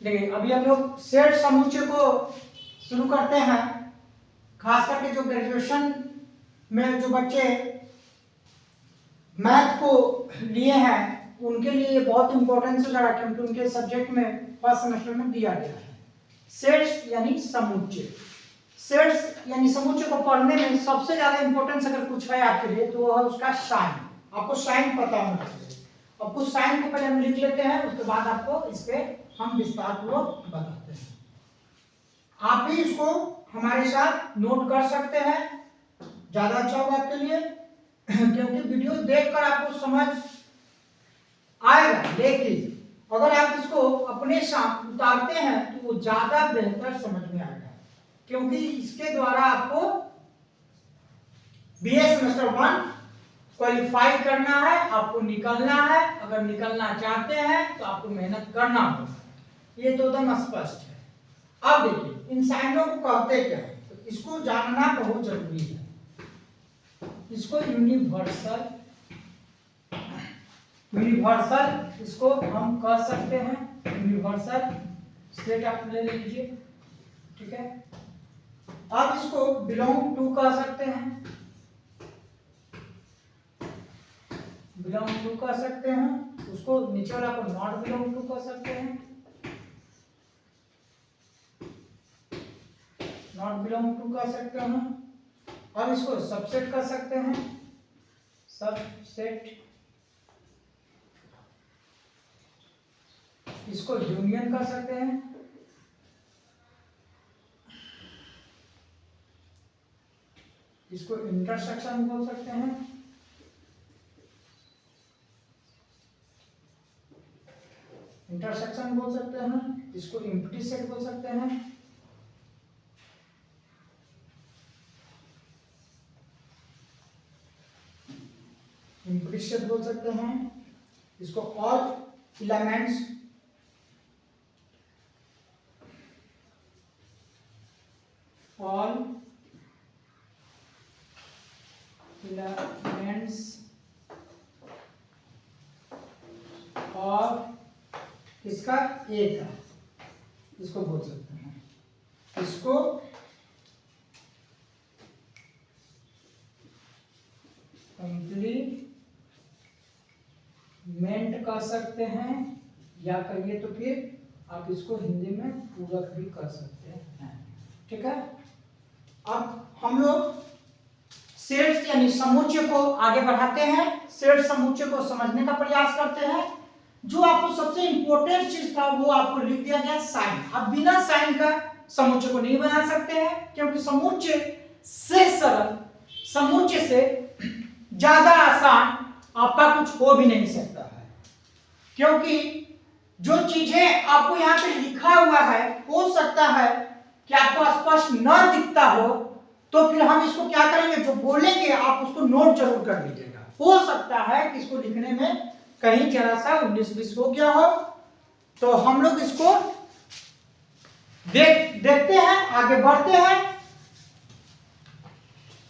ठीक है, अभी हम लोग सेट समुच्चय को शुरू करते हैं। खास करके जो ग्रेजुएशन में जो बच्चे मैथ को लिए हैं उनके लिए ये बहुत इंपॉर्टेंस लगा, क्योंकि उनके सब्जेक्ट में फर्स्ट सेमेस्टर में दिया गया है सेट्स यानी समुच्चय। सेट्स यानी समुच्चय को पढ़ने में सबसे ज्यादा इंपॉर्टेंस अगर कुछ है आपके लिए तो वह है उसका साइन। आपको साइन पता होना चाहिए। अब कुछ साइन को पहले हम लिख लेते हैं, उसके बाद आपको इस पे हम विस्तार पूर्वक बताते हैं। आप भी इसको हमारे साथ नोट कर सकते हैं, ज्यादा अच्छा होगा आपके लिए, क्योंकि वीडियो देखकर आपको समझ आएगा, लेकिन अगर आप इसको अपने साथ उतारते हैं तो वो ज्यादा बेहतर समझ में आएगा, क्योंकि इसके द्वारा आपको बीए सेमेस्टर 1 क्वालिफाई करना है, आपको निकलना है। अगर निकलना चाहते हैं तो आपको मेहनत करना होगा, ये तो एकदम स्पष्ट है। अब देखिए इन साइनों को कहते क्या है, तो इसको जानना बहुत जरूरी है। इसको यूनिवर्सल इसको हम कह सकते हैं यूनिवर्सल सेट। आप ले लीजिए, ठीक है। अब इसको बिलोंग टू कह सकते हैं, बिलोंग टू कह सकते हैं। उसको नीचे वाला को नॉट बिलोंग टू कह सकते हैं, नॉट बिलोंग टू कह सकते हैं। अब इसको सबसेट कर सकते हैं, सबसेट। इसको यूनियन कर सकते हैं, इसको इंटरसेक्शन बोल सकते हैं, इंटरसेक्शन बोल सकते हैं। इसको एम्प्टी सेट बोल सकते हैं, एम्प्टी सेट बोल सकते हैं। इसको ऑल एलिमेंट्स और इसका एक है, इसको बोल सकते हैं। इसको कंप्लीमेंट कर सकते हैं, या कहिए तो फिर आप इसको हिंदी में पूरक भी कर सकते हैं, ठीक है। अब हम लोग सेट्स यानी समुच्चय को आगे बढ़ाते हैं। सेट समुच्चय को समझने का प्रयास करते हैं। जो आपको सबसे इंपॉर्टेंट चीज था वो आपको लिख दिया गया साइन। आप बिना साइन का समुच्चय को नहीं बना सकते हैं, क्योंकि समुच्चय से सरल, समुच्चय से ज्यादा आसान आपका कुछ हो भी नहीं सकता है। क्योंकि जो चीजें आपको यहाँ पे लिखा हुआ है हो सकता है कि आपको स्पष्ट न दिखता हो, तो फिर हम इसको क्या करेंगे, जो बोलेंगे आप उसको नोट जरूर कर लीजिएगा। हो सकता है कि इसको लिखने में कहीं जरा सा 19-20 हो गया हो, तो हम लोग इसको देखते हैं, आगे बढ़ते हैं।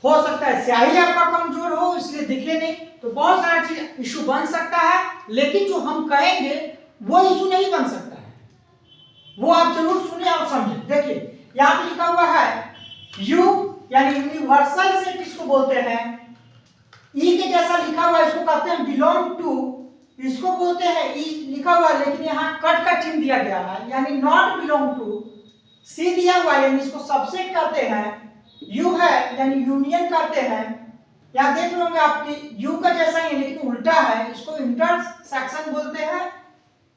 हो सकता है स्याही आपका कमजोर हो इसलिए दिखे नहीं, तो बहुत सारा चीज इशू बन सकता है, लेकिन जो हम कहेंगे वो इशू नहीं बन सकता है, वो आप जरूर सुने और समझे। देखिए यहां पे लिखा हुआ है यू यानी यूनिवर्सल सेट इसको बोलते हैं। ई के जैसा लिखा हुआ इसको कहते हैं बिलोंग टू, इसको बोलते हैं ई लिखा हुआ, लेकिन यहाँ कट का चिन्ह दिया गया है यानी नॉट बिलोंग टू। सी दिया हुआ यानी इसको सबसेट कहते हैं। यू है यानी यूनियन कहते हैं। यहाँ देख लो आपकी यू का जैसा ही है लेकिन उल्टा है, इसको इंटरसेक्शन बोलते हैं।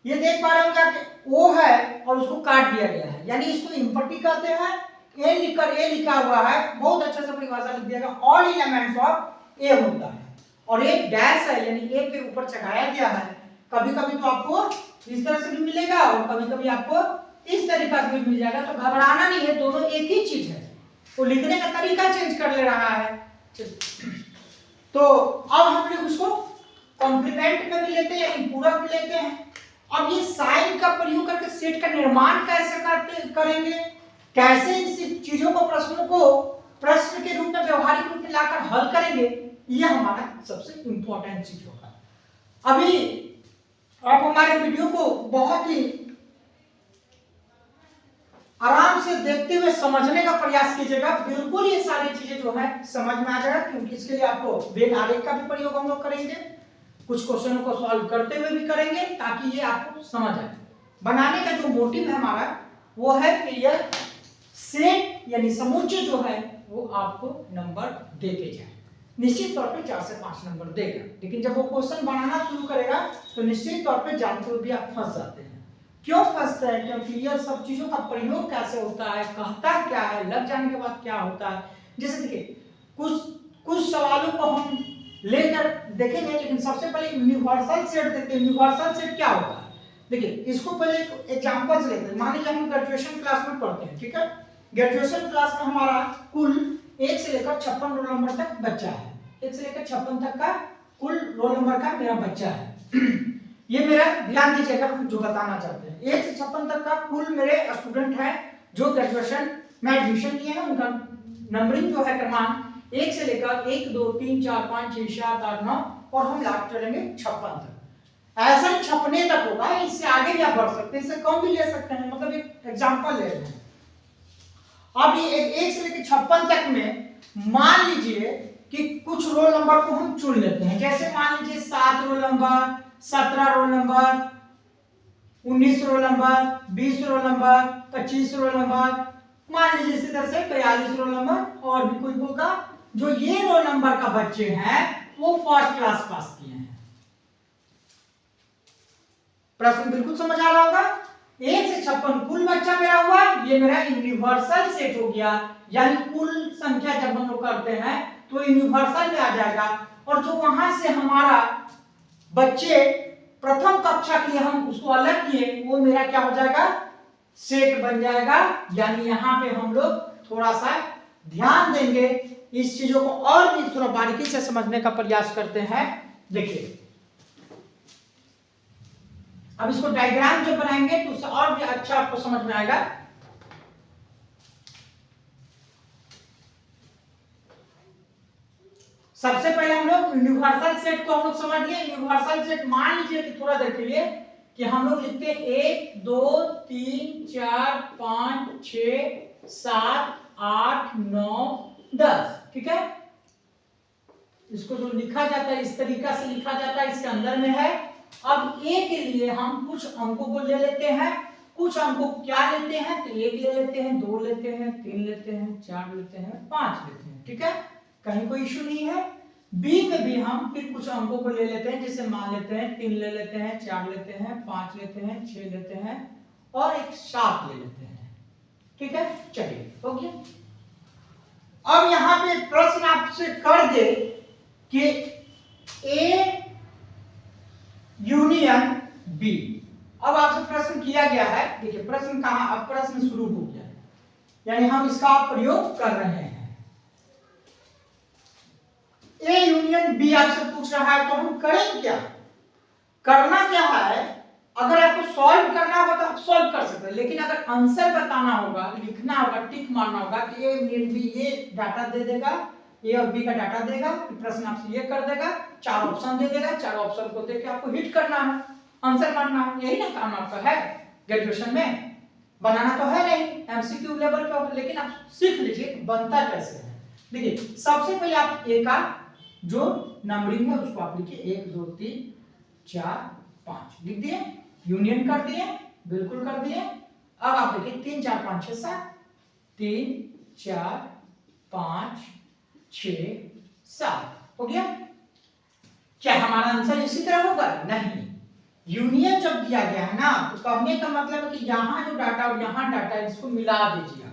ये देख पा रहे होंगे कि ओ है और उसको काट दिया गया है यानी इसको इम्पटी कहते हैं। ए लिखकर ए लिखा हुआ है, बहुत अच्छे से परिभाषा लिख दिया गया, ऑल एलिमेंट्स ऑफ ए होता है। और एक डैश है यानी ए पे ऊपर चढ़ाया गया है। कभी कभी तो आपको इस तरह से भी मिलेगा और कभी कभी आपको इस तरीका से भी मिल जाएगा, तो घबराना नहीं है, दोनों एक ही चीज है, वो लिखने का तरीका चेंज कर ले रहा है। तो अब हम लोग उसको कॉम्प्लीमेंट में भी लेते हैं यानी पूरक भी लेते हैं। अब ये साइन का प्रयोग करके सेट का निर्माण कैसे करेंगे, कैसे इन चीजों को प्रश्न के रूप में व्यवहारिक रूप में लाकर हल करेंगे, ये हमारा सबसे इंपॉर्टेंट चीज होगा। अभी आप हमारे वीडियो को बहुत ही आराम से देखते हुए समझने का प्रयास कीजिएगा, बिल्कुल ये सारी चीजें जो है समझ में आ जाएगा, क्योंकि इसके लिए आपको वेग आरेख का भी प्रयोग हम लोग करेंगे, कुछ क्वेश्चनों को सॉल्व करते हुए भी करेंगे ताकि ये आपको समझ आए। बनाने का जो मोटिव है हमारा वो है कि यह सेट यानी समुच्चय जो है वो आपको नंबर देके जाए। निश्चित तौर पे 4 से 5 नंबर देगा, लेकिन जब वो क्वेश्चन बनाना शुरू करेगा तो निश्चित तौर पे जानते हुए भी आप फंस जाते हैं। क्यों फंसते हैं? क्योंकि यह सब चीजों का प्रयोग कैसे होता है, कहता क्या है, लग जाने के बाद क्या होता है। जैसे देखिए कुछ सवालों को हम लेकर देखेंगे, लेकिन सबसे पहले यूनिवर्सल सेट देखते हैं। यूनिवर्सल सेट क्या होता है? देखिए इसको पहले एक एग्जांपल लेते हैं। मान लीजिए हम ग्रेजुएशन क्लास में पढ़ते हैं, ठीक है। ग्रेजुएशन क्लास में हमारा कुल 1 से लेकर 56 रोल नंबर तक बच्चा है। 1 से लेकर 56 तक का कुल रोल नंबर का मेरा बच्चा है। ये मेरा ध्यान दीजिएगा, हम जो बताना चाहते हैं 1 से 56 तक का कुल मेरे स्टूडेंट हैं जो ग्रेजुएशन में एडमिशन लिए हैं। उनका नंबरिंग जो है क्रमांक 1 से लेकर 1 2 3 4 5 6 7 8 9 और हम लास्ट चलेंगे 56 तक। ऐसा 56 तक होगा, इससे आगे भी आप बढ़ सकते हैं, इससे कम भी ले सकते हैं। मतलब एक एग्जांपल ले रहे हैं। अब ये 1 से लेकर 56 तक में मान लीजिए कि कुछ रोल नंबर को हम चुन लेते हैं। जैसे मान लीजिए 7 roll number, 17 roll number, 19 roll number, 20 roll number, 25 roll number, मान लीजिए इसी तरह से 43 रोल नंबर और भी कोई होगा। जो ये रोल नंबर का बच्चे हैं वो फर्स्ट क्लास पास किए हैं। प्रश्न बिल्कुल समझ आ रहा होगा। 1 से 56 कुल बच्चा मेरा हुआ, ये मेरा यूनिवर्सल सेट हो गया। यानी कुल संख्या जब हम लोग करते हैं तो यूनिवर्सल में आ जाएगा। और जो वहां से हमारा बच्चे प्रथम कक्षा के हम उसको अलग किए, वो मेरा क्या हो जाएगा? सेट बन जाएगा। यानी यहाँ पे हम लोग थोड़ा सा ध्यान देंगे, इस चीजों को और भी थोड़ा बारीकी से समझने का प्रयास करते हैं। देखिए अब इसको डायग्राम जब बनाएंगे तो उससे और भी अच्छा आपको समझ में आएगा। सबसे पहले हम लोग यूनिवर्सल सेट को हम लोग समझ लिए। यूनिवर्सल सेट मान लीजिए कि थोड़ा देर के लिए कि हम लोग लिखते हैं 1 2 3 4 5 6 7 8 9 10, ठीक है। इसको जो लिखा जाता है इस तरीका से लिखा जाता है, इसके अंदर में है। अब ए के लिए हम कुछ अंकों को ले लेते हैं। कुछ अंकों को क्या लेते हैं? तो 1 ले लेते हैं, 2 लेते हैं, 3 लेते हैं, 4 लेते हैं, 5 लेते हैं, ठीक है। कहीं कोई इश्यू नहीं है। बी में भी हम फिर कुछ अंकों को ले लेते हैं, जैसे मान लेते हैं 3 ले लेते हैं, 4 लेते हैं, 5 लेते हैं, 6 लेते हैं और एक 7 ले लेते हैं, ठीक है। चलिए हो गया। अब यहां पे प्रश्न आपसे कर दे कि ए यूनियन बी। अब आपसे प्रश्न किया गया है, देखिए प्रश्न कहां, अब प्रश्न शुरू हो गया है, यानी हम इसका प्रयोग कर रहे हैं। ए यूनियन बी आपसे पूछ रहा है तो हम करें क्या? करना क्या है? अगर आपको सॉल्व करना होगा तो आप सॉल्व कर सकते हैं, लेकिन अगर आंसर बताना होगा, लिखना होगा, टिक मारना होगा कि ए यूनियन बी ये डाटा दे देगा, ए और बी का डाटा देगा, प्रश्न आपसे ये कर देगा, 4 ऑप्शन दे देगा, 4 ऑप्शन को देके आपको हिट करना है, आंसर मारना है। यही ना काम आपका है ग्रेजुएशन में। बनाना तो है नहीं, एमसीक्यू लेवल पे, लेकिन आप सीख लीजिए बनता कैसे है। देखिए सबसे पहले आप ए का जो नंबरिंग है उसको आप लिखिए 1 2 3 4 5 लिख दिए, यूनियन कर दिए, बिल्कुल कर दिए। अब आप देखिए 3 4 5 6 7, 3 4 5 6 7 हो गया। क्या हमारा आंसर इसी तरह होगा? नहीं। यूनियन जब दिया गया है ना तो कहने का मतलब है कि यहाँ जो डाटा और यहाँ डाटा इसको मिला दीजिए।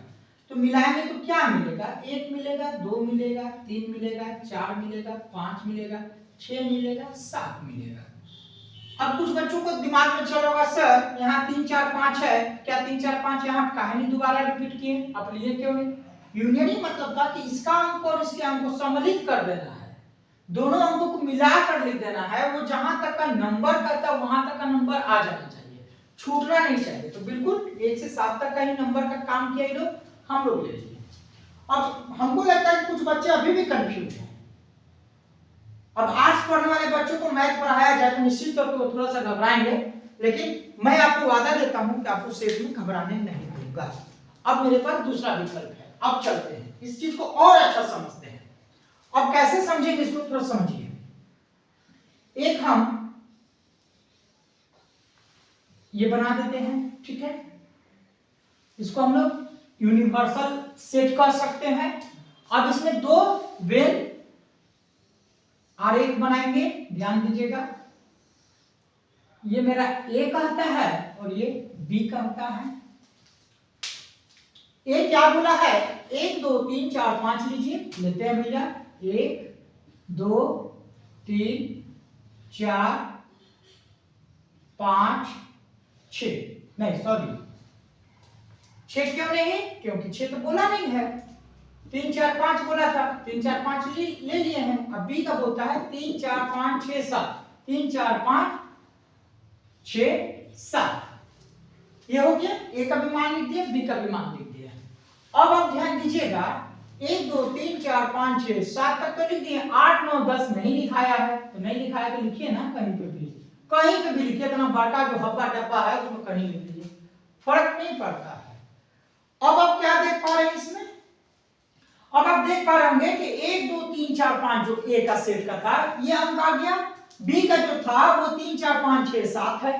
तो मिलाएंगे तो क्या मिलेगा? 1 मिलेगा, 2 मिलेगा, 3 मिलेगा, 4 मिलेगा, 5 मिलेगा, 6 मिलेगा, 7 मिलेगा। अब कुछ बच्चों को दिमाग में चल रहा होगा सर यहाँ 3 4 5 है, क्या 3 4 5 यहाँ काहे नहीं दोबारा रिपीट किए, आप लिए क्यों नहीं? यूनियन ही मतलब था कि इसका अंक और इसके अंक को सम्मिलित कर देना है, दोनों अंकों को मिला कर लिख देना है। वो जहां तक का नंबर करता है वहां तक का नंबर आ जाना चाहिए, छूटना नहीं चाहिए। तो बिल्कुल 1 से 7 तक का ही नंबर का काम किया ये लोग, हम लोग ले लिए। अब हमको लगता है कि कुछ बच्चे अभी भी कंफ्यूज हैं। अब आर्ट्स पढ़ने वाले बच्चों को मैथ पढ़ाया जाए तो निश्चित तौर पर वो थोड़ा सा घबराएंगे, लेकिन मैं आपको वादा देता हूं कि आपको सेट में घबराने नहीं दूंगा। अब मेरे पास दूसरा विकल्प है। अब चलते हैं, इस चीज को और अच्छा समझते हैं। अब कैसे समझेंगे इसको थोड़ा समझिए। एक हम ये बना देते हैं, ठीक है, इसको हम लोग यूनिवर्सल सेट कर सकते हैं। अब इसमें दो वेल आरेख बनाएंगे, ध्यान दीजिएगा। ये मेरा ए कहता है और ये बी कहता है। ए क्या बोला है, 1 2 3 4 5 लीजिए, लेते हैं भैया। 1 2 3 4 5 6, नहीं सॉरी 6 क्यों नहीं, क्योंकि 6 तो बोला नहीं है, 3 4 5 बोला था, 3 4 5 ले लिए हैं। अब बी का बोलता है 3 4 5 6 7, 3 4 5 6 7, ये हो गया। ए का भी मान लिख दिया, बी का भी मान लिख दिया। अब आप ध्यान दीजिएगा, 1 2 3 4 5 6 7 तक तो लिख दिए, 8 9 10 नहीं लिखाया है, तो नहीं लिखाया तो लिखिए ना, कहीं पे भी लिखिए, इतना बड़ा जो हब्बा डब्बा है उसमें कहीं लिख दीजिए, फर्क नहीं पड़ता है। अब आप क्या देख पा रहे हैं इसमें, अब आप देख पा रहे होंगे कि 1 2 3 4 5 जो ए का सेट का था ये अंक आ गया, बी का जो था वो 3 4 5 6 7 है।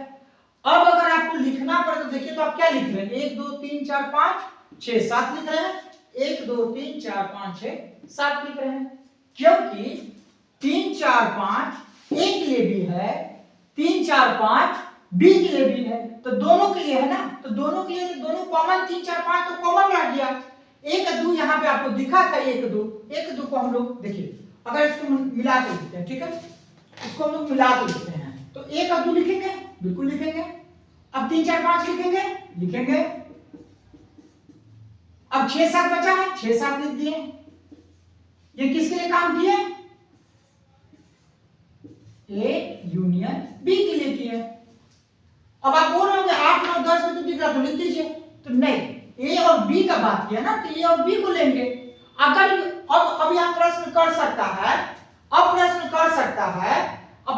अब अगर आपको लिखना पड़े तो देखिए, तो आप क्या लिख रहे हैं, 1 2 3 4 5 6 7 लिख रहे हैं, 1 2 3 4 5 6 7 लिख रहे हैं, क्योंकि 3 4 5 ए के लिए भी है, 3 4 5 बी के लिए भी है, तो दोनों के लिए है ना, तो दोनों के लिए दोनों कॉमन, 3 4 5 तो कॉमन रह गया। 1 2 यहाँ पे आपको दिखा था, 1 2 को हम लोग देखिए, अगर इसको मिला के लिखते हैं, ठीक है, इसको हम लोग मिला के लिखते हैं, तो 1 2 लिखेंगे, बिल्कुल लिखेंगे। अब 3 4 5 लिखेंगे। अब 6 7 बचा है, 6 7 लिख दिए। ये किसके लिए काम किए, ए यूनियन बी के लिए किए। अब आप बोल रहे हो 8 9 10 में तो दिख रहा, तो लिख दीजिए, तो नहीं, ए और बी का बात किया ना, तो ए और बी को लेंगे। अगर अब यहाँ प्रश्न कर सकता है, अब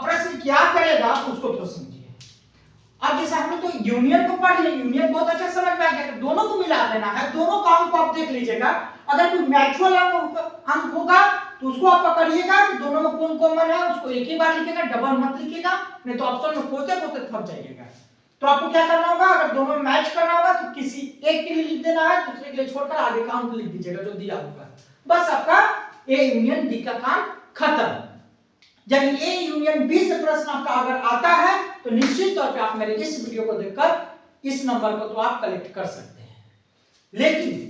प्रश्न क्या करेगा उसको तो समझिए। अब जैसे हम लोग तो यूनियन को पढ़ लिए, यूनियन बहुत अच्छा समझ में आ गया, दोनों को मिला देना है, दोनों का अंक को आप देख लीजिएगा। अगर कोई मैचुअल अंक होगा तो उसको आप पकड़िएगा कि दोनों में कौन कॉमन है, उसको एक ही बार लिखेगा, डबल मत लिखेगा, नहीं तो ऑप्शन में खोजते खोजते थक जाइएगा। तो आपको क्या करना होगा, अगर दोनों में मैच करना होगा तो किसी एक के लिए लिख देना है, दूसरे के लिए छोड़कर आगे का अंक लिख दीजिएगा जो दिया होगा, बस आपका ए यूनियन बी का काम खत्म। जब ए यूनियन बी से प्रश्न आपका अगर आता है तो निश्चित तौर पे आप मेरे इस वीडियो को देखकर इस नंबर को तो आप कलेक्ट कर सकते हैं। लेकिन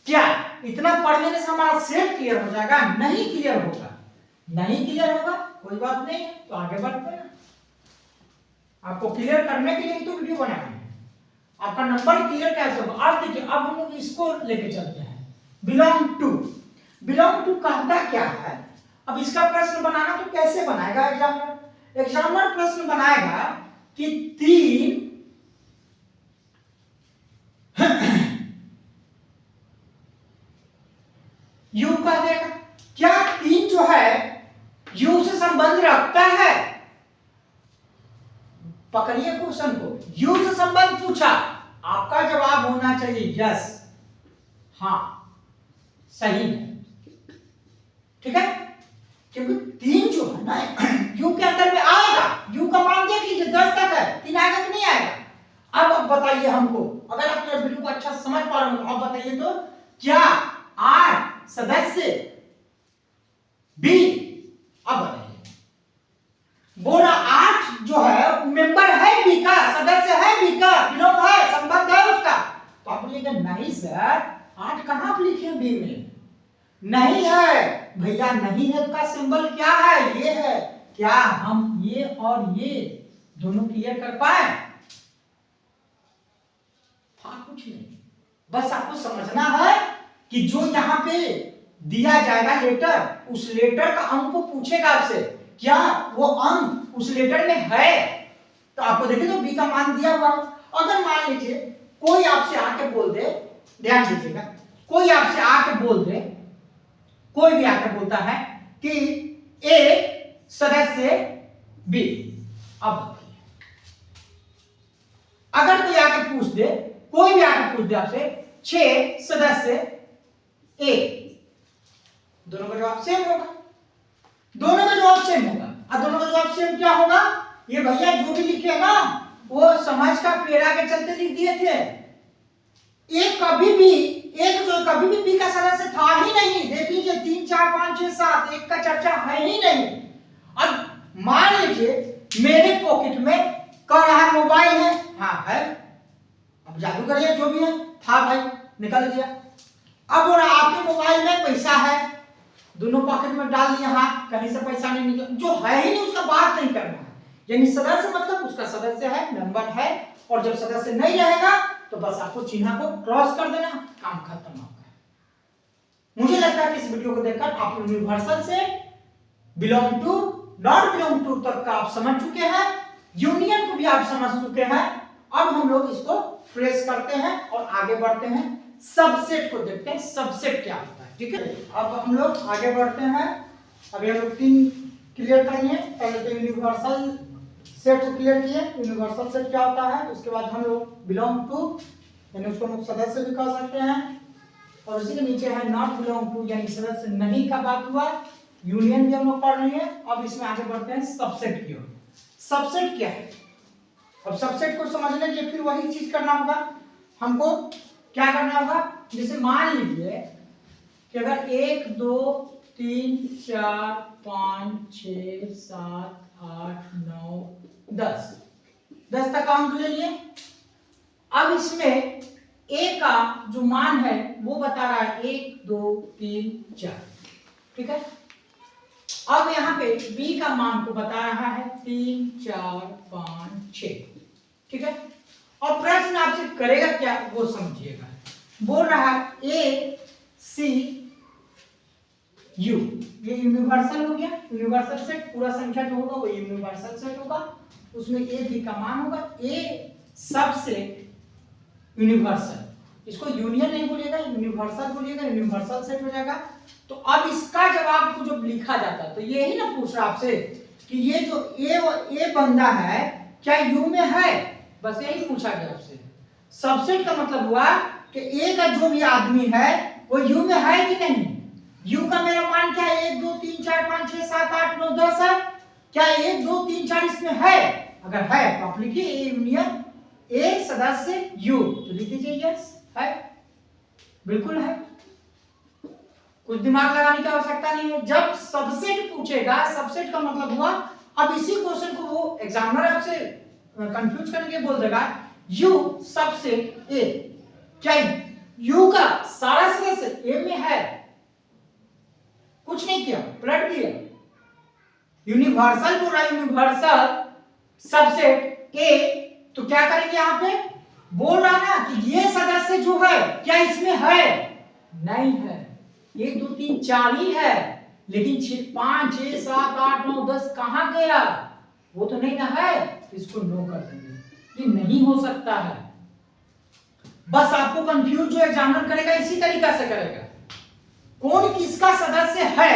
क्या इतना पढ़ लेने से हमारा सेट क्लियर हो जाएगा, नहीं क्लियर होगा, कोई बात नहीं, तो आगे बढ़ते हैं। आपको क्लियर करने के लिए तो वीडियो बनाया है, आपका नंबर क्लियर कैसे होगा। अब देखिए, अब हम लोग इसको लेके चलते हैं, बिलोंग टू कहता क्या है। अब इसका प्रश्न बनाना तो कैसे बनाएगा एग्जामिनर प्रश्न बनाएगा कि 3 यू कह देगा, क्या 3 जो है यू से संबंध रखता है, पकड़िए क्वेश्चन को, यू से संबंध पूछा, आपका जवाब होना चाहिए यस, हाँ सही है, ठीक है, क्योंकि 3 जो है ना यू के अंदर में आएगा, यू का मान देख लीजिए 10 तक है, 3 आएगा कि नहीं आएगा। अब बताइए हमको, अगर आप मेरे वीडियो को अच्छा समझ पा रहे हो तो आप बताइए, तो क्या 8 सदस्य बी, अब बताइए, बोला 8 जो है मेंबर है बी का, सदस्य है बी का, बिलोंग है, संबंध है उसका, तो आप बोलिएगा नहीं सर 8 कहां पर लिखे बी में, नहीं है भैया, नहीं है का सिंबल क्या है, ये है। क्या हम ये और ये दोनों क्लियर कर पाए, हाँ कुछ नहीं, बस आपको समझना है कि जो यहाँ पे दिया जाएगा लेटर, उस लेटर का अंक को पूछेगा आपसे, क्या वो अंक उस लेटर में है, तो आपको देखिए तो बी का मान दिया हुआ। अगर मान लीजिए कोई आपसे आके बोल दे, ध्यान दीजिएगा, कोई आपसे आके बोल दे, कोई भी आकर बोलता है कि ए सदस्य बी, अब अगर कोई आके पूछ दे, कोई भी आके पूछ दे आपसे 6 सदस्य ए, दोनों का जवाब सेम होगा, दोनों का जवाब सेम होगा। अब दोनों का जवाब सेम क्या होगा, ये भैया जो भी लिखे ना वो समझ का पेड़ा के चलते लिख दिए थे। एक कभी भी बी का सदस्य था ही नहीं। देख लीजिए 3 4 5 6 7 एक का चर्चा है ही नहीं। अब मान लीजिए मेरे पॉकेट में कह रहा है मोबाइल है, हाँ है, अब जादू करिए जो भी है, था भाई निकल गया। अब और आपके मोबाइल में पैसा है, दोनों पॉकेट में डाल दिया हाथ, कहीं से पैसा नहीं निकला, जो है ही नहीं उसका बात नहीं करना है। यानी सदस्य मतलब उसका सदस्य है, मेंबर है, और जब सदस्य नहीं रहेगा तो बस आपको चिन्ह को क्रॉस कर देना, काम खत्म होगा। मुझे लगता है कि इस वीडियो को देखकर आप यूनिवर्सल से belong to not belong to तक का आप समझ चुके हैं, यूनियन को भी आप समझ चुके हैं। अब हम लोग इसको फ्रेश करते हैं और आगे बढ़ते हैं, सबसेट को देखते हैं, सबसेट क्या होता है। ठीक है, अब हम लोग आगे बढ़ते हैं। अभी हम लोग 3 क्लियर करेंगे। पहले तो यूनिवर्सल सेट को क्लियर किए, यूनिवर्सल सेट क्या होता है, उसके बाद हम लोग बिलोंग टू यानी उसको हम सदस्य भी कह सकते हैं, और उसी के नीचे है नॉट बिलोंग टू यानी सदस्य नहीं का बात हुआ, यूनियन भी हम लोग पढ़ रहे हैं। अब इसमें आगे बढ़ते हैं सबसेट की ओर। सबसेट क्या है, अब सबसेट को समझने के लिए फिर वही चीज करना होगा, हमको क्या करना होगा, जैसे मान लीजिए कि अगर 1 2 3 4 5 6 7 8 9 10 तक काउंट ले लिए। अब इसमें ए का जो मान है वो बता रहा है 1 2 3 4, ठीक है। अब यहाँ पे बी का मान को बता रहा है 3 4 5 6, ठीक है। और प्रश्न आपसे करेगा क्या वो समझिएगा, बोल रहा है ए सी यू, ये यूनिवर्सल हो गया, यूनिवर्सल सेट, पूरा संख्या जो होगा वो यूनिवर्सल सेट होगा, उसमें ए बी का मान होगा, ए सबसेट यूनिवर्सल, इसको यूनियन नहीं बोलिएगा, यूनिवर्सल बोलिएगा, यूनिवर्सल सेट हो जाएगा। तो अब इसका जवाब को जब लिखा जाता है तो ये ही ना पूछ रहा आपसे कि ये जो ए बंदा है क्या यू में है, बस यही पूछा गया आपसे। सबसेट का मतलब हुआ कि ए का जो भी आदमी है वो यू में है कि नहीं। यू का मेरा मान क्या है, 1 2 3 4 5 6 7 8 9 10 है, क्या 1 2 3 4 इसमें है, अगर है तो आप लिखिए ए यूनियन ए सदस्य यू, तो लिख दीजिए यस है, बिल्कुल है, कुछ दिमाग लगाने की आवश्यकता नहीं है। जब सबसेट पूछेगा, सबसेट का मतलब हुआ, अब इसी क्वेश्चन को वो एग्जामिनर आपसे कंफ्यूज करके बोल देगा यू सबसेट ए, क्या यू का सारा सदस्य ए में है, कुछ नहीं किया, पलट दिया, यूनिवर्सल पूरा यूनिवर्सल सबसेट ए, तो क्या करेंगे यहाँ पे, बोल रहा ना कि ये सदस्य जो है क्या इसमें है, नहीं है, 1 2 3 4 ही है, लेकिन 5 6 7 8 9 10 कहां गया, वो तो नहीं ना है, तो इसको नो कर देंगे, ये नहीं हो सकता है। बस आपको कंफ्यूज जो एग्जामिनर करेगा इसी तरीका से करेगा, कौन किसका सदस्य है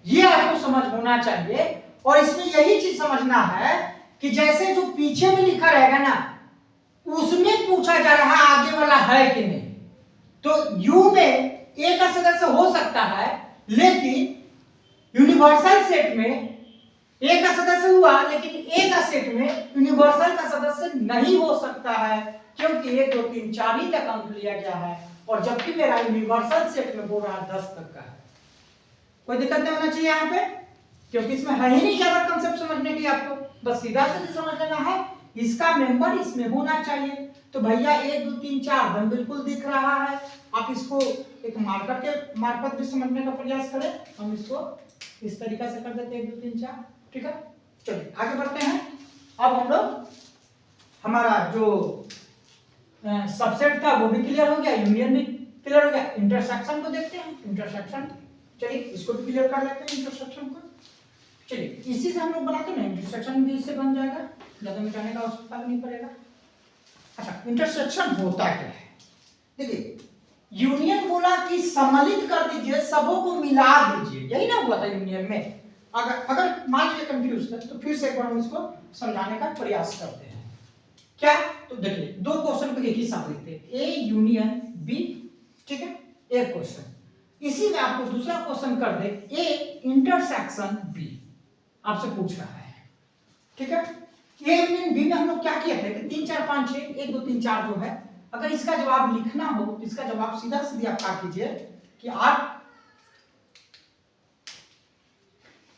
ये आपको समझ होना चाहिए। और इसमें यही चीज समझना है कि जैसे जो पीछे में लिखा रहेगा ना उसमें पूछा जा रहा है आगे वाला है कि नहीं, तो यू में ए का सदस्य हो सकता है, लेकिन यूनिवर्सल सेट में ए का सदस्य हुआ, लेकिन ए का सेट में यूनिवर्सल का सदस्य नहीं हो सकता है, क्योंकि 1 2 3 4 ही तक अंक लिया गया है, और जबकि मेरा यूनिवर्सल सेट में बोल रहा है 10 तक का है। कोई दिक्कत नहीं होना चाहिए यहाँ पे, क्योंकि इसमें है ही नहीं ज्यादा कंसेप्ट समझने के लिए, आपको बस सीधा सीधा समझ लेना है, इसका मेंबर इसमें होना चाहिए। तो भैया 1 2 3 4 धन बिल्कुल दिख रहा है, आप इसको एक मार्कर के मार्फत भी समझने का प्रयास करें, हम इसको इस तरीका से कर देते हैं 1 2 3 4, ठीक है। चलिए आगे बढ़ते हैं। अब हम लोग हमारा जो सबसेट था वो भी क्लियर हो गया, यूनियन भी क्लियर हो गया, इंटरसेक्शन को देखते हैं। इंटरसेक्शन, चलिए इसको भी क्लियर कर लेते हैं इंटरसेक्शन को। चलिए इसी से हम लोग बनाते हैं ना, इंटरसेक्शन भी इससे बन जाएगा, ज्यादा मिटाने का आवश्यकता नहीं पड़ेगा। अच्छा, इंटरसेक्शन होता क्या है, देखिए यूनियन बोला कि सम्मिलित कर दीजिए, सबों को मिला दीजिए, यही ना हुआ था यूनियन में। अगर मान लीजिए कंफ्यूज था तो फिर से एक बार हम इसको समझाने का प्रयास करते हैं। क्या, तो देखिए 2 क्वेश्चन को एक ही साथ लिखते हैं, ए यूनियन बी ठीक है, एक क्वेश्चन। इसी में आपको दूसरा क्वेश्चन कर दे, ए इंटरसेक्शन बी आपसे पूछ रहा है, ठीक है। ए यूनियन बी में हम लोग क्या किया थे कि 3 4 5 6 1 2 3 4 जो है, अगर इसका जवाब लिखना हो तो इसका जवाब सीधा सीधा आप क्या कीजिए कि आप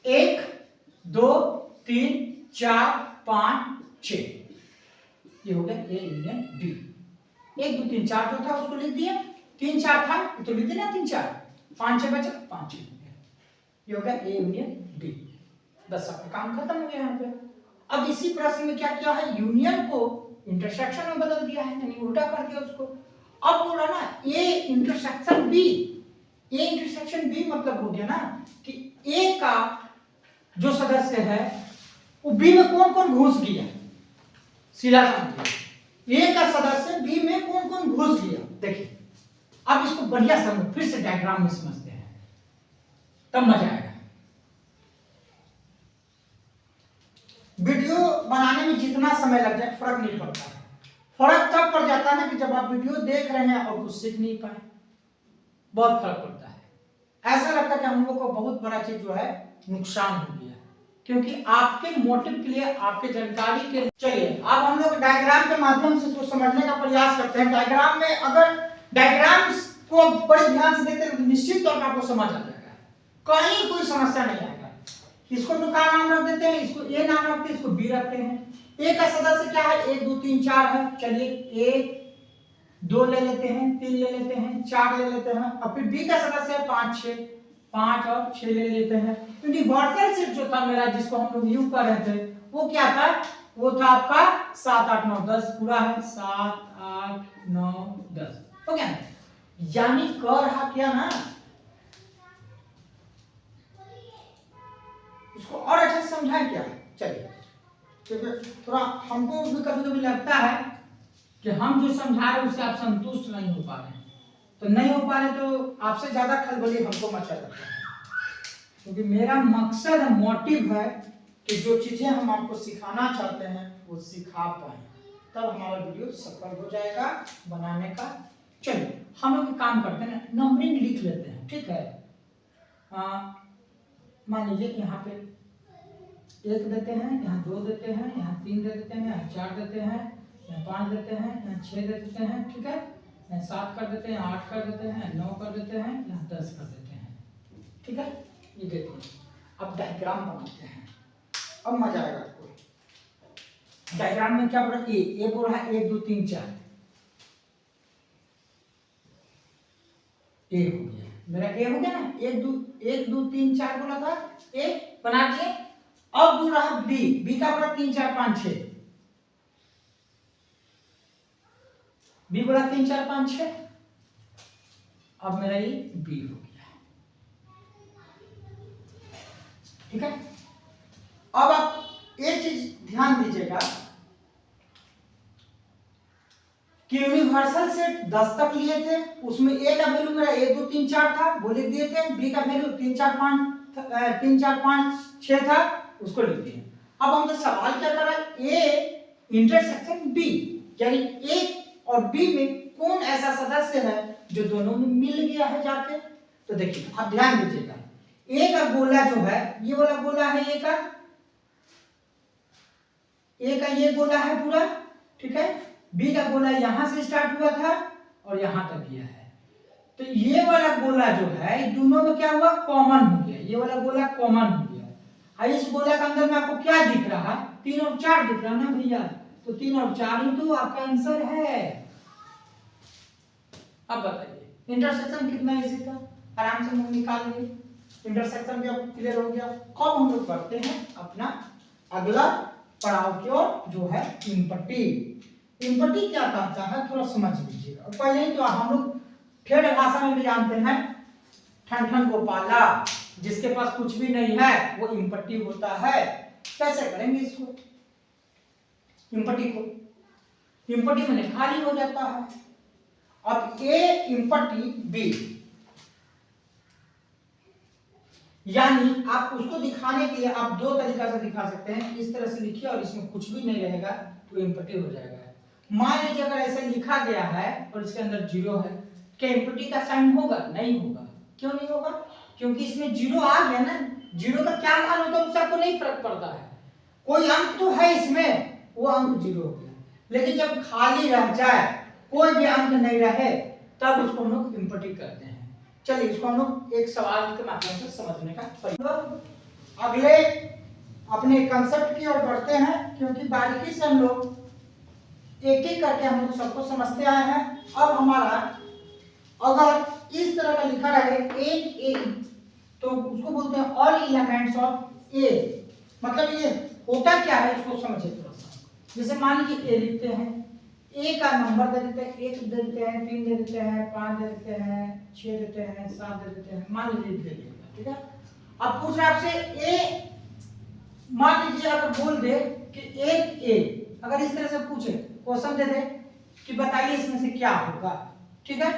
1 2 3 4 5 6 ये हो गया ए यूनियन बी। 1 2 3 4 जो था उसको लिख दिया, 3 4 था तो लिख देना 3 4, 5 6 बचा 5 6 हो गया, ये हो गया ए यूनियन बी। बस आपका काम खत्म हो गया यहाँ पे। अब इसी प्रश्न में क्या किया है, यूनियन को इंटरसेक्शन में बदल दिया है, यानी उल्टा कर दिया उसको। अब बोला ना A intersection B, A intersection B मतलब हो गया ना कि ए का जो सदस्य है वो बी में कौन कौन घुस गया, सीधा समझिए, ए का सदस्य बी में कौन कौन घुस गया। देखिए अब इसको बढ़िया समझो, फिर से डायग्राम में समझते हैं तब मजा आएगा। वीडियो बनाने में जितना समय लग जाए फर्क नहीं पड़ता है, फर्क तब पड़ जाता है ना कि जब आप वीडियो देख रहे हैं और कुछ सीख नहीं पाए, बहुत फर्क पड़ता है। ऐसा लगता है कि हम लोग को बहुत बड़ा चीज जो है नुकसान हो गया, क्योंकि आपके मोटिव के लिए, आपके जानकारी के लिए। चलिए अब हम लोग डायग्राम के माध्यम से इसको समझने का प्रयास करते हैं। डायग्राम में अगर डायग्राम्स को बड़े ध्यान से देखते हैं तो निश्चित तौर पर आपको समझ आ जाएगा, कहीं कोई समस्या नहीं आएगा। इसको तो का नाम रख देते हैं, इसको ए नाम रखते हैं, इसको बी रखते हैं। ए का सदस्य क्या है, 1 2 3 4 है, चलिए 1 2 ले लेते हैं, 3 ले लेते हैं, 4 ले लेते हैं, और फिर बी का सदस्य है 5 6, 5 और 6 ले लेते हैं। यूनिवर्सल शिफ्ट जो था मेरा, जिसको हम लोग यू कर रहे थे, वो क्या था, वो था आपका 7 8 9 10 पूरा है, 7 8 9 10 हो गया ना, यानी कर रहा क्या ना, इसको और अच्छे से समझाएं क्या। चलिए क्योंकि थोड़ा हमको भी कभी-कभी लगता है कि हम जो समझा रहे हैं उससे आप संतुष्ट नहीं हो पा रहे हैं, तो नहीं हो पा रहे तो आपसे ज्यादा खलबली हमको मचा जाता है, क्योंकि मेरा मकसद मोटिव है कि जो चीजें हम आपको सिखाना चाहते हैं वो सिखा पाए, तब हमारा वीडियो सफल हो जाएगा बनाने का। चलिए हम लोग काम करते हैं, नंबरिंग लिख लेते हैं, ठीक है। मान लीजिए यहाँ पे 1 देते हैं, यहाँ 2 देते हैं, यहाँ 3 दे देते हैं, यहाँ 4 देते हैं, यहाँ 5 देते हैं, यहाँ 6 दे देते हैं, ठीक है, यहाँ 7 कर देते हैं, 8 कर देते हैं, 9 कर देते हैं, यहाँ 10 कर देते हैं, ठीक है, ये देते हैं। अब डायग्राम बनाते हैं, अब मजा आएगा आपको। डायग्राम में क्या बोला, ए बोल रहा है 1 2 3 4, ए हो गया मेरा, ए हो गया ना, 1 2 3 4 बोला था, ए बना दिए। अब बोल रहा बी, बी का बोला 3 4 5 6, बी बोला 3 4 5 6, अब मेरा ये बी हो गया, ठीक है। अब आप एक चीज ध्यान दीजिएगा कि यूनिवर्सल सेट 10 तक लिए थे, उसमें ए का वैल्यू मेरा 1 2 3 4 था, वो लिख दिए थे, बी का वैल्यू 3 4 5 6 था, उसको लिख दिए। अब हम तो सवाल क्या कर रहे हैं, ए इंटरसेक्शन बी, यानी ए और बी में कौन ऐसा सदस्य है जो दोनों में मिल गया है जाके। तो देखिए आप ध्यान दीजिएगा, ए का गोला जो है, ये वाला गोला है ए का ये गोला है पूरा, ठीक है। बी का गोला यहां से स्टार्ट हुआ था और यहां तक गया है, तो ये वाला गोला जो है दोनों में क्या हुआ, कॉमन हो गया, ये वाला गोला कॉमन हो गया। और इस गोला के अंदर में आपको क्या दिख रहा है, 3 और 4 दिख रहा है ना भैया, तो 3 और 4 ही तो आपका आंसर है। अब बताइए इंटरसेक्शन कितना इजी था, आराम से हम निकाल लिए, इंटरसेक्शन भी अब क्लियर हो गया। अब हम लोग करते हैं अपना अगला पड़ाव की ओर, जो है इम्पट्टी। इम्पट्टी क्या कहता है थोड़ा समझ लीजिएगा। पहले ही तो हम लोग ठेठ भाषा में भी जानते हैं, ठन ठन को पाला, जिसके पास कुछ भी नहीं है वो इम्पट्टी होता है। कैसे करेंगे इसको, इम्पट्टी को, इम्पट्टी में खाली हो जाता है। अब ए इम्पट्टी बी, यानी आप उसको दिखाने के लिए आप 2 तरीका से दिखा सकते हैं, इस तरह से लिखिए और इसमें कुछ भी नहीं रहेगा तो इम्पट्टी हो जाएगा। मान लीजिए अगर ऐसे लिखा गया है और इसके अंदर 0 है, क्या एम्प्टी का साइन होगा? नहीं होगा। क्यों नहीं होगा? क्योंकि इसमें जीरो आ गया ना, जीरो का क्या मान होता है उससे आपको नहीं फर्क पड़ता है, कोई अंक तो है इसमें, वो अंक जीरो हो गया। लेकिन जब खाली रह जाए, कोई भी अंक नहीं रहे, तब उसको हम लोग एम्प्टी करते हैं। चलिए इसको हम लोग एक सवाल के माध्यम से समझने का प्रयास। अगले अपने कंसेप्ट की ओर बढ़ते हैं, क्योंकि बारीकी से हम लोग एक एक करके हम लोग सबको समझते आए हैं। अब हमारा अगर इस तरह का लिखा रहे एन ए, तो उसको बोलते हैं ऑल एलिमेंट्स ऑफ ए। मतलब ये होता क्या है इसको समझिए थोड़ा सा। जैसे मान लीजिए ए लिखते हैं, ए का नंबर दे देते हैं, 1 दे देते हैं, 3 दे देते हैं, 5 दे देते हैं, 6 देते हैं, 7 दे देते हैं, मान लीजिए दे देते, ठीक है। अब पूछ रहा है आपसे ए, मान लीजिए अगर बोल दे कि एक ए, अगर इस तरह से पूछे, क्वेश्चन दे दे कि बताइए इसमें से क्या होगा, ठीक है,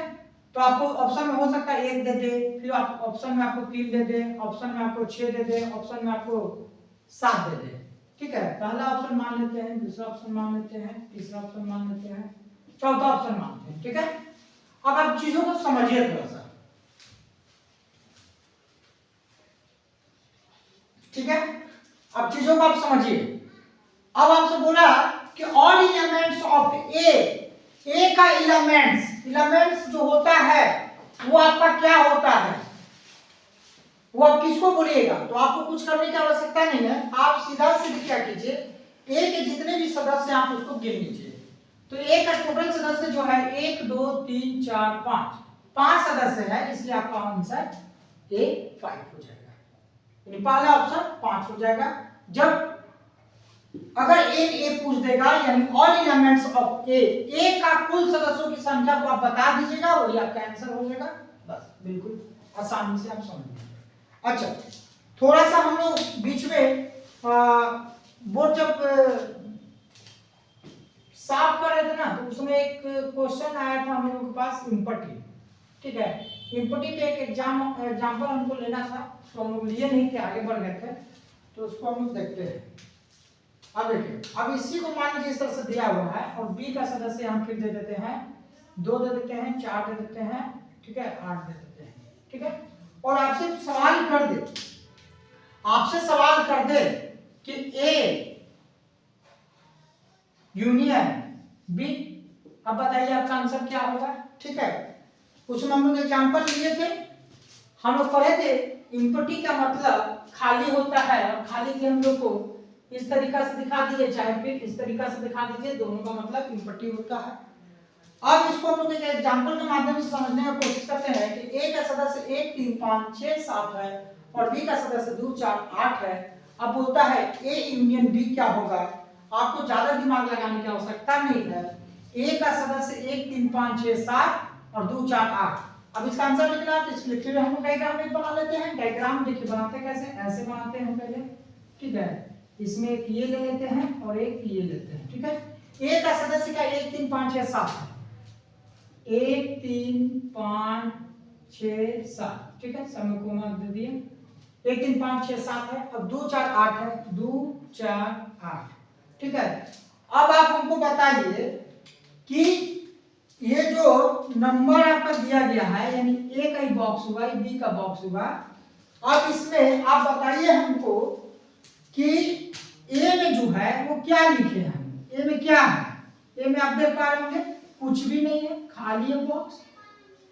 तो आपको ऑप्शन में हो सकता है 1 दे दे, फिर आप ऑप्शन में आपको 3 दे दे, ऑप्शन में आपको 6 दे दे, ऑप्शन में आपको 7 दे दे, ठीक है। पहला ऑप्शन मान लेते हैं, दूसरा ऑप्शन मान लेते हैं, तीसरा ऑप्शन मान लेते हैं, चौथा ऑप्शन मानते हैं, ठीक है। अब आप चीजों को समझिए थोड़ा सा, ठीक है। अब चीजों को आप समझिए। अब आपसे बोला कि ऑल एलिमेंट्स ऑफ ए का एलिमेंट्स जो होता है वो आपका क्या होता है, वो आप किसको बोलिएगा? तो आपको कुछ करने की आवश्यकता नहीं है, आप सीधा सीधे क्या कीजिए, ए के जितने भी सदस्य हैं आप उसको गिन लीजिए। तो ए का टोटल सदस्य जो है 1 2 3 4 5 सदस्य है, इसलिए आपका आंसर ए 5 हो जाएगा, यानी पहला ऑप्शन 5 हो जाएगा। जब अगर ए पूछ देगा, यानी ऑल एलिमेंट्स ऑफ ए का कुल सदस्यों की संख्या को आप बता दीजिएगा, वही आपका आंसर हो जाएगा। बस बिल्कुल आसानी से आप समझ लीजिए। अच्छा, थोड़ा सा हम लोग बीच में बोर्ड जब साफ कर रहे थे ना, तो उसमें एक क्वेश्चन आया था हम लोगों के पास एम्प्टी, ठीक है। एम्प्टी पे एक एग्जांपल हमको लेना था, तो हम लोग लिए नहीं थे, आगे बढ़ गए थे, तो उसको हम लोग देखते हैं। अब देखिए, अब इसी को मान लीजिए इस तरह से दिया हुआ है, और बी का सदस्य हम फिर दे देते हैं, 2 दे देते हैं, 4 दे देते हैं, ठीक है, 8 दे देते हैं, ठीक है। और आपसे सवाल कर दे, कि ए यूनियन बी, अब बताइए आपका आंसर क्या होगा, ठीक है। उसमें हम लोग एग्जांपल लिए थे, हम लोग पढ़े थे एम्प्टी का मतलब खाली होता है, और खाली के हम लोग को इस तरीका से दिखा दीजिए, चाहे फिर इस तरीका से दिखा दीजिए, दोनों का मतलब एम्प्टी होता है। अब इसको हम लोग एक एग्जांपल के माध्यम से समझने की कोशिश करते हैं कि ए का सदस्य 1 3 5 6 7 है, और बी का सदस्य 2 4 8 है। अब बोलता है ए यूनियन बी क्या होगा, आपको ज्यादा दिमाग लगाने की आवश्यकता नहीं है। ए का सदस्य 1 3 5 6 7 और 2 4 8। अब इसका आंसर लिखना है, तो इसके लिए फिर हम डायग्राम एक बना लेते हैं। डायग्राम देखिए बनाते कैसे, ऐसे बनाते हैं पहले, ठीक है। इसमें एक ये ले लेते हैं और एक ये लेते हैं, ठीक है। ए का सदस्य का 1 3 5 6 7 है, 1 3 5 6 7, ठीक है, सब में कोमा दे दिए, 1 3 5 6 7 है। अब 2 4 8 है, 2 4 8, ठीक है। अब आप हमको बताइए कि ये जो नंबर आपका दिया गया है, यानी ए का ही बॉक्स हुआ, बी का बॉक्स हुआ, अब इसमें आप बताइए हमको कि ए में जो है वो क्या लिखे हैं, ए में क्या है। ए में आप देख पा रहे होंगे कुछ भी नहीं है, खाली है बॉक्स।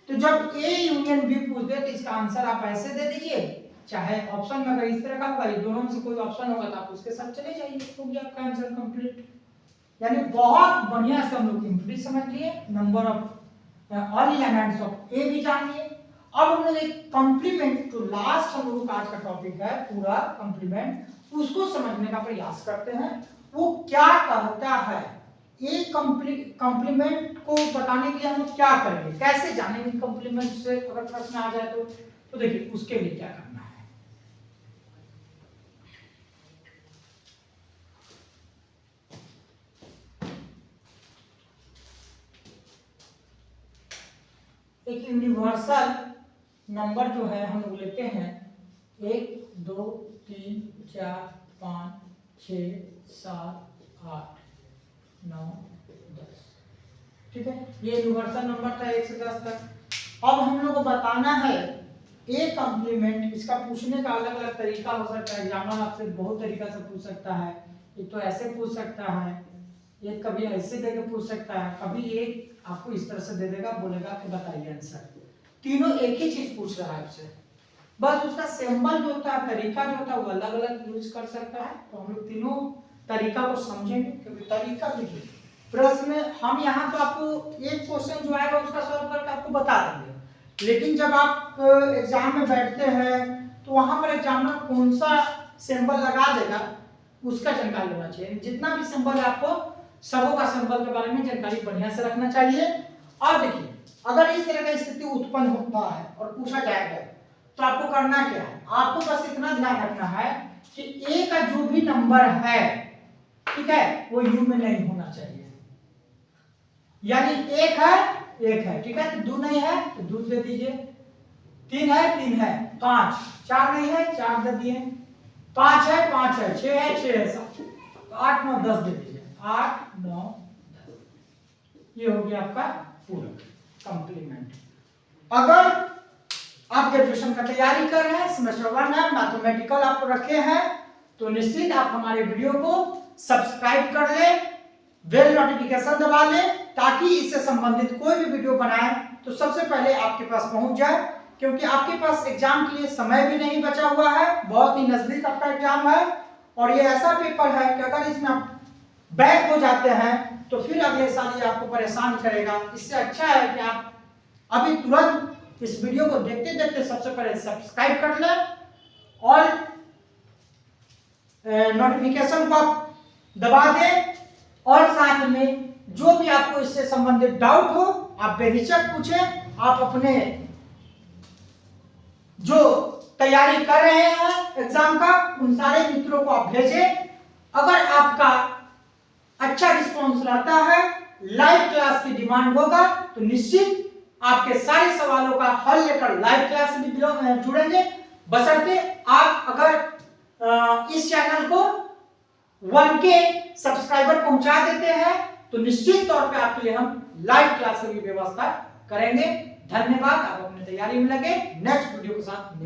तो जब ए यूनियन बी पूछ दे तो इसका आंसर आप ऐसे दे दीजिए, चाहे ऑप्शन में अगर इस तरह का होगा, ये दोनों में से कोई ऑप्शन होगा तो आप उसके साथ चले जाइए, हो गया आपका आंसर कंप्लीट। यानी बहुत बढ़िया से हम लोग एम्प्टी समझ लिए, number of all elements of A भी जान लिए। अब हम लोग एक कॉम्प्लीमेंट, जो लास्ट हम लोग का आज का टॉपिक है पूरा कॉम्प्लीमेंट, उसको समझने का प्रयास करते हैं। वो क्या कहता है, ये कॉम्प्लीमेंट को बताने के लिए हम लोग क्या करेंगे, कैसे जानेंगे कॉम्प्लीमेंट से अगर प्रश्न आ जाए तो देखिए उसके लिए क्या करना है। एक यूनिवर्सल नंबर जो है हम लोग लेते हैं 1 2 3 4 5 6 7 8 9 10, ठीक है। ये यूनिवर्सल नंबर था 1 से 10 तक। अब हम लोग को बताना है ए कॉम्प्लीमेंट। इसका पूछने का अलग अलग तरीका हो सकता है। एग्जामिनर आपसे बहुत तरीका से पूछ सकता है। एक तो ऐसे पूछ सकता है, एक कभी ऐसे देके पूछ सकता है, कभी एक आपको इस तरह से दे देगा, बोलेगा कि बताइए आंसर। तीनों एक ही चीज पूछ रहा है आपसे, बस उसका सिंबल जो होता है, तरीका जो होता है वो अलग अलग यूज कर सकता है। तो हम लोग तीनों तरीका को समझेंगे, क्योंकि तरीका देखिए प्रश्न हम यहाँ तो आपको एक क्वेश्चन जो आएगा उसका सॉल्व करके आपको बता देंगे, लेकिन जब आप एग्जाम में बैठते हैं तो वहां पर एग्जामिनर कौन सा सिंबल लगा देगा उसका जानकारी होना चाहिए। जितना भी सिंबल है आपको सबों का सिंबल के बारे में जानकारी बढ़िया से रखना चाहिए। और देखिए अगर इस तरह की स्थिति उत्पन्न होता है और पूछा जाएगा तो आपको करना क्या है, आपको बस इतना ध्यान रखना है कि ए का जो भी नंबर है, ठीक है, वो यू में नहीं होना चाहिए। यानी एक है, ठीक है, तो दो नहीं है तो दो दे दीजिए, तीन है, पांच, चार नहीं है, चार दे दिए, पांच है, छह है, सात, तो 8 9 10 दे दीजिए, 8 9 10। ये हो गया आपका पूरक कॉम्प्लीमेंट। अगर आप ग्रेजुएशन का तैयारी कर रहे हैं, सेमेस्टर 1 है, मैथमेटिकल आपको रखे हैं, तो निश्चित आप हमारे वीडियो को सब्सक्राइब कर ले, बेल नोटिफिकेशन दबा ले, ताकि इससे संबंधित कोई भी वीडियो बनाए तो सबसे पहले आपके पास पहुंच जाए। क्योंकि आपके पास एग्जाम के लिए समय भी नहीं बचा हुआ है, बहुत ही नजदीक आपका एग्जाम है, और ये ऐसा पेपर है कि अगर इसमें आप बैक हो जाते हैं तो फिर अगले साल ये आपको परेशान करेगा। इससे अच्छा है कि आप अभी तुरंत इस वीडियो को देखते देखते सबसे पहले सब्सक्राइब कर लें और नोटिफिकेशन को आप दबा दें, और साथ में जो भी आपको इससे संबंधित डाउट हो आप बेहिचक पूछें। आप अपने जो तैयारी कर रहे हैं एग्जाम का उन सारे मित्रों को आप भेजें। अगर आपका अच्छा रिस्पॉन्स रहता है, लाइव क्लास की डिमांड होगा, तो निश्चित आपके सारे सवालों का हल लेकर लाइव क्लास में जुड़ेंगे। बशर्ते आप अगर इस चैनल को 1K सब्सक्राइबर पहुंचा देते हैं तो निश्चित तौर पे आपके लिए हम लाइव क्लास की भी व्यवस्था करेंगे। धन्यवाद। आप अपनी तैयारी में लगे, नेक्स्ट वीडियो के साथ मिलते हैं।